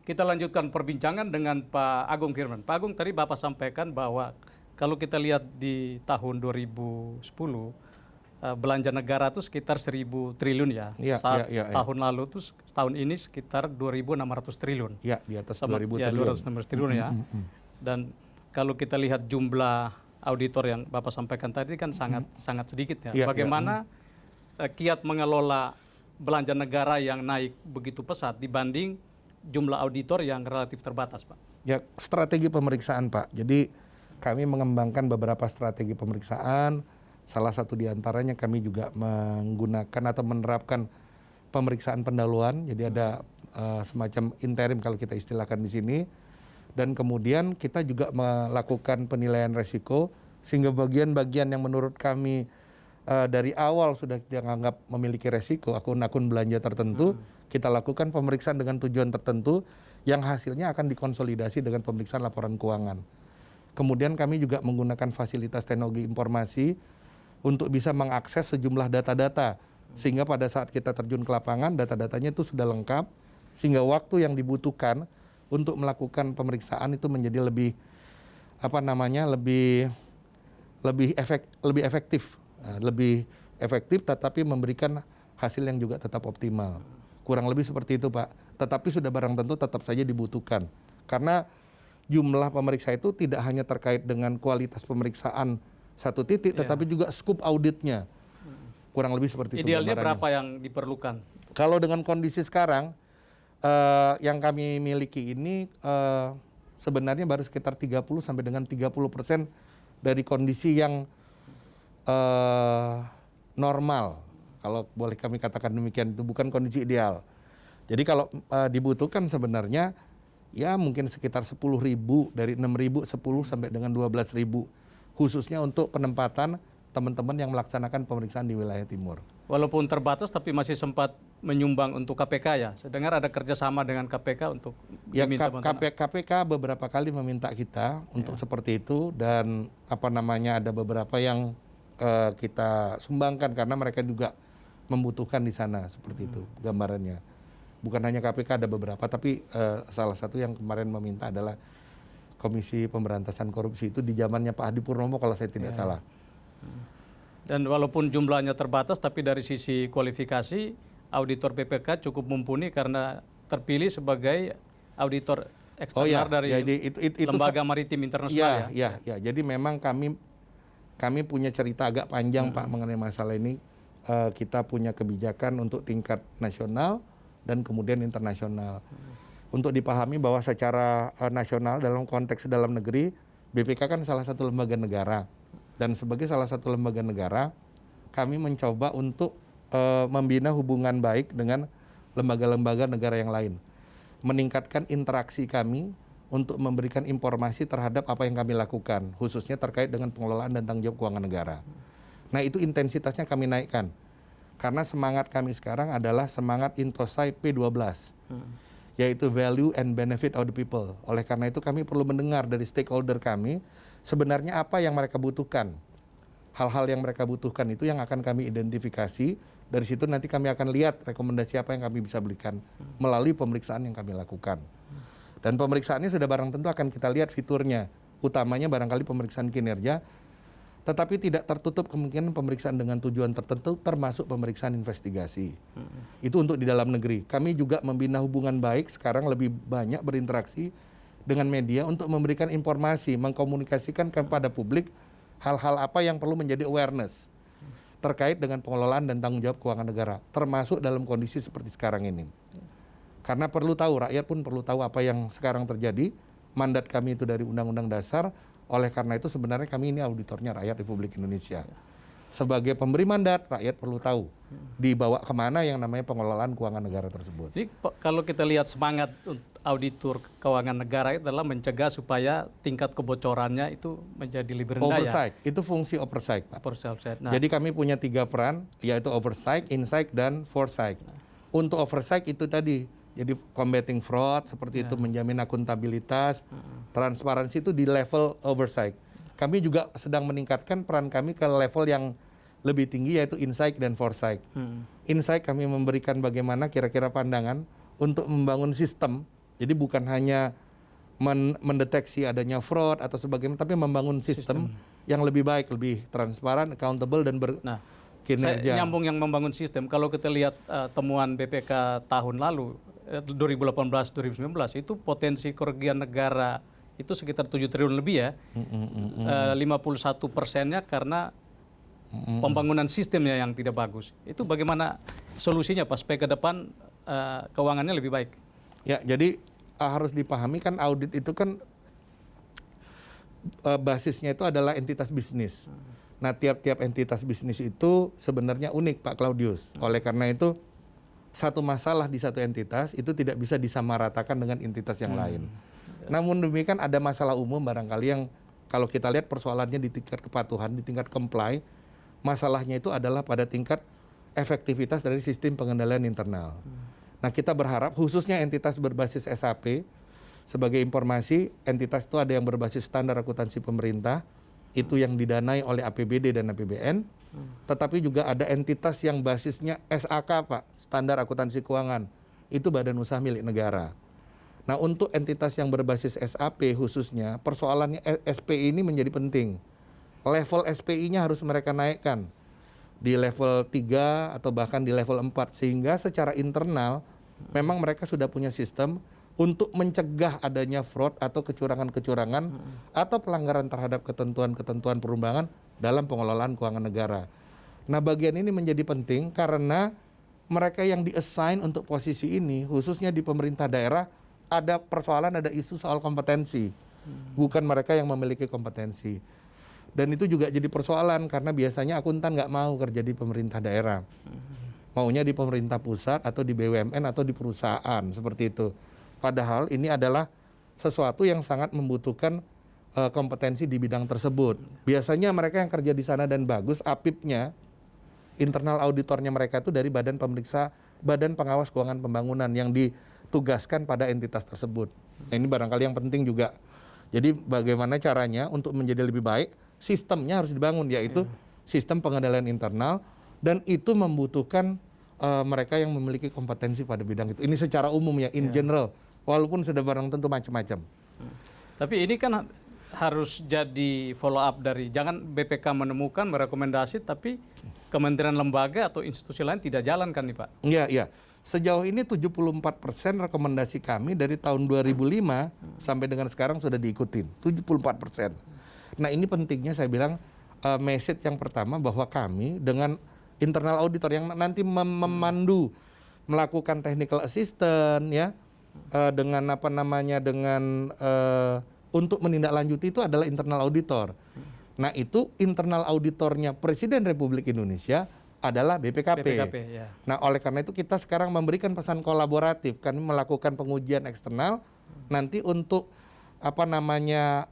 kita lanjutkan perbincangan dengan Pak Agung Firman. Pak Agung, tadi Bapak sampaikan bahwa kalau kita lihat di tahun 2010, belanja negara itu sekitar 1.000 triliun ya. Saat tahun lalu itu tahun ini sekitar 2.600 triliun. Ya, di atas 2.000 ya, triliun. 200 triliun ya. Dan kalau kita lihat jumlah auditor yang Bapak sampaikan tadi kan sangat sedikit ya. Bagaimana kiat mengelola belanja negara yang naik begitu pesat dibanding jumlah auditor yang relatif terbatas, Pak? Ya, strategi pemeriksaan, Pak. Jadi kami mengembangkan beberapa strategi pemeriksaan. Salah satu di antaranya kami juga menggunakan atau menerapkan pemeriksaan pendahuluan. Jadi ada semacam interim kalau kita istilahkan di sini. Dan kemudian kita juga melakukan penilaian resiko sehingga bagian-bagian yang menurut kami dari awal sudah dianggap memiliki resiko, akun-akun belanja tertentu, kita lakukan pemeriksaan dengan tujuan tertentu yang hasilnya akan dikonsolidasi dengan pemeriksaan laporan keuangan. Kemudian kami juga menggunakan fasilitas teknologi informasi untuk bisa mengakses sejumlah data-data sehingga pada saat kita terjun ke lapangan data-datanya itu sudah lengkap sehingga waktu yang dibutuhkan untuk melakukan pemeriksaan itu menjadi lebih efektif tetapi memberikan hasil yang juga tetap optimal. Kurang lebih seperti itu, Pak. Tetapi sudah barang tentu tetap saja dibutuhkan karena jumlah pemeriksa itu tidak hanya terkait dengan kualitas pemeriksaan satu titik, tetapi juga scope auditnya. Kurang lebih seperti itu. Idealnya berapa yang diperlukan? Kalau dengan kondisi sekarang, yang kami miliki ini sebenarnya baru sekitar 30 sampai dengan 30% dari kondisi yang normal. Kalau boleh kami katakan demikian, itu bukan kondisi ideal. Jadi kalau dibutuhkan sebenarnya, ya mungkin sekitar 10.000 dari 6.000, 10 sampai dengan 12.000. Khususnya untuk penempatan teman-teman yang melaksanakan pemeriksaan di wilayah timur. Walaupun terbatas tapi masih sempat menyumbang untuk KPK ya? Saya dengar ada kerjasama dengan KPK untuk diminta KPK beberapa kali meminta kita untuk seperti itu dan ada beberapa yang kita sumbangkan karena mereka juga membutuhkan di sana seperti itu gambarannya. Bukan hanya KPK, ada beberapa, tapi salah satu yang kemarin meminta adalah Komisi Pemberantasan Korupsi itu di zamannya Pak Hadi Purnomo kalau saya tidak salah. Dan walaupun jumlahnya terbatas, tapi dari sisi kualifikasi, auditor BPK cukup mumpuni karena terpilih sebagai auditor eksternal dari Lembaga Maritim Internasional. Ya. Jadi memang kami punya cerita agak panjang Pak mengenai masalah ini. Kita punya kebijakan untuk tingkat nasional dan kemudian internasional. Untuk dipahami bahwa secara nasional dalam konteks dalam negeri, BPK kan salah satu lembaga negara. Dan sebagai salah satu lembaga negara, kami mencoba untuk membina hubungan baik dengan lembaga-lembaga negara yang lain. Meningkatkan interaksi kami untuk memberikan informasi terhadap apa yang kami lakukan, khususnya terkait dengan pengelolaan dan tanggung jawab keuangan negara. Nah itu intensitasnya kami naikkan. Karena semangat kami sekarang adalah semangat Intosai P12. Yaitu value and benefit of the people. Oleh karena itu kami perlu mendengar dari stakeholder kami sebenarnya apa yang mereka butuhkan. Hal-hal yang mereka butuhkan itu yang akan kami identifikasi. Dari situ nanti kami akan lihat rekomendasi apa yang kami bisa berikan melalui pemeriksaan yang kami lakukan. Dan pemeriksaannya sudah barang tentu akan kita lihat fiturnya. Utamanya barangkali pemeriksaan kinerja, tetapi tidak tertutup kemungkinan pemeriksaan dengan tujuan tertentu termasuk pemeriksaan investigasi. Itu untuk di dalam negeri. Kami juga membina hubungan baik, sekarang lebih banyak berinteraksi dengan media untuk memberikan informasi, mengkomunikasikan kepada publik hal-hal apa yang perlu menjadi awareness terkait dengan pengelolaan dan tanggung jawab keuangan negara, termasuk dalam kondisi seperti sekarang ini. Karena perlu tahu, rakyat pun perlu tahu apa yang sekarang terjadi. Mandat kami itu dari Undang-Undang Dasar. Oleh karena itu sebenarnya kami ini auditornya rakyat Republik Indonesia. Sebagai pemberi mandat, rakyat perlu tahu dibawa kemana yang namanya pengelolaan keuangan negara tersebut. Jadi kalau kita lihat semangat auditor keuangan negara itu adalah mencegah supaya tingkat kebocorannya itu menjadi lebih rendah. Oversight, itu fungsi oversight, Pak. Oversight. Nah, jadi kami punya 3 peran, yaitu oversight, insight, dan foresight. Untuk oversight itu tadi, jadi combating fraud seperti itu, menjamin akuntabilitas, transparansi itu di level oversight. Kami juga sedang meningkatkan peran kami ke level yang lebih tinggi yaitu insight dan foresight. Insight kami memberikan bagaimana kira-kira pandangan untuk membangun sistem Jadi bukan hanya mendeteksi adanya fraud atau sebagainya, tapi membangun sistem yang lebih baik, lebih transparan, accountable, dan Saya berkinerja. nyambung yang membangun sistem. Kalau kita lihat temuan BPK tahun lalu, 2018-2019, itu potensi kerugian negara itu sekitar 7 triliun lebih ya. 51%-nya karena pembangunan sistemnya yang tidak bagus. Itu bagaimana solusinya Pak supaya ke depan keuangannya lebih baik? Ya, jadi harus dipahami kan audit itu kan basisnya itu adalah entitas bisnis. Nah, tiap-tiap entitas bisnis itu sebenarnya unik, Pak Claudius. Oleh karena itu, satu masalah di satu entitas itu tidak bisa disamaratakan dengan entitas yang lain. Namun demikian ada masalah umum barangkali yang kalau kita lihat persoalannya di tingkat kepatuhan, di tingkat comply, masalahnya itu adalah pada tingkat efektivitas dari sistem pengendalian internal. Nah, kita berharap khususnya entitas berbasis SAP, sebagai informasi, entitas itu ada yang berbasis standar akuntansi pemerintah, itu yang didanai oleh APBD dan APBN, tetapi juga ada entitas yang basisnya SAK, Pak, standar akuntansi keuangan, itu badan usaha milik negara. Nah, untuk entitas yang berbasis SAP khususnya, persoalannya SPI ini menjadi penting. Level SPI-nya harus mereka naikkan di level 3 atau bahkan di level 4, sehingga secara internal memang mereka sudah punya sistem untuk mencegah adanya fraud atau kecurangan-kecurangan atau pelanggaran terhadap ketentuan-ketentuan perundangan dalam pengelolaan keuangan negara. Nah, bagian ini menjadi penting karena mereka yang di-assign untuk posisi ini, khususnya di pemerintah daerah, ada persoalan, ada isu soal kompetensi. Bukan mereka yang memiliki kompetensi. Dan itu juga jadi persoalan karena biasanya akuntan nggak mau kerja di pemerintah daerah. Maunya di pemerintah pusat atau di BUMN atau di perusahaan, seperti itu. Padahal ini adalah sesuatu yang sangat membutuhkan kompetensi di bidang tersebut. Biasanya mereka yang kerja di sana dan bagus, APIP-nya, internal auditornya mereka itu dari badan pemeriksa, badan pengawas keuangan pembangunan yang ditugaskan pada entitas tersebut. Nah, ini barangkali yang penting juga. Jadi bagaimana caranya untuk menjadi lebih baik, sistemnya harus dibangun, yaitu sistem pengendalian internal, dan itu membutuhkan mereka yang memiliki kompetensi pada bidang itu. Ini secara umum ya, in general. Walaupun sudah barang tentu macam-macam. Tapi ini kan harus jadi follow up dari, jangan BPK menemukan, merekomendasi, tapi kementerian lembaga atau institusi lain tidak jalankan nih Pak? Iya, iya. Sejauh ini 74% rekomendasi kami dari tahun 2005 sampai dengan sekarang sudah diikutin. 74%. Nah, ini pentingnya saya bilang message yang pertama bahwa kami dengan internal auditor yang nanti memandu, melakukan technical assistant ya, dengan apa namanya, dengan untuk menindaklanjuti itu adalah internal auditor. Nah, itu internal auditornya Presiden Republik Indonesia adalah BPKP. Ya. Nah, oleh karena itu kita sekarang memberikan pesan kolaboratif, kami melakukan pengujian eksternal nanti untuk apa namanya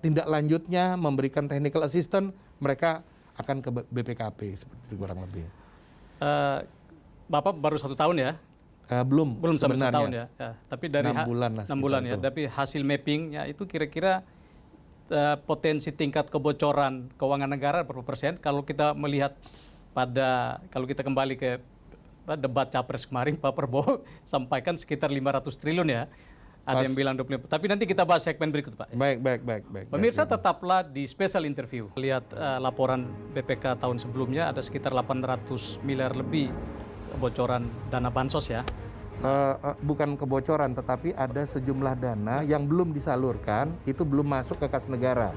tindak lanjutnya memberikan technical assistant, mereka akan ke BPKP seperti itu kurang lebih. Bapak baru 1 tahun ya? Belum sampai 1 tahun ya. Tapi dari 6 bulan lah. 6 bulan ya. Tapi hasil mappingnya itu kira-kira potensi tingkat kebocoran keuangan negara berapa persen? Kalau kita melihat kalau kita kembali ke debat capres kemarin, Pak Prabowo sampaikan sekitar 500 triliun ya. Ada yang bilang 25. Tapi nanti kita bahas segmen berikut, Pak. Baik. Pemirsa tetaplah di special interview. Lihat laporan BPK tahun sebelumnya ada sekitar 800 miliar lebih kebocoran dana bansos ya. Bukan kebocoran, tetapi ada sejumlah dana yang belum disalurkan, itu belum masuk ke kas negara.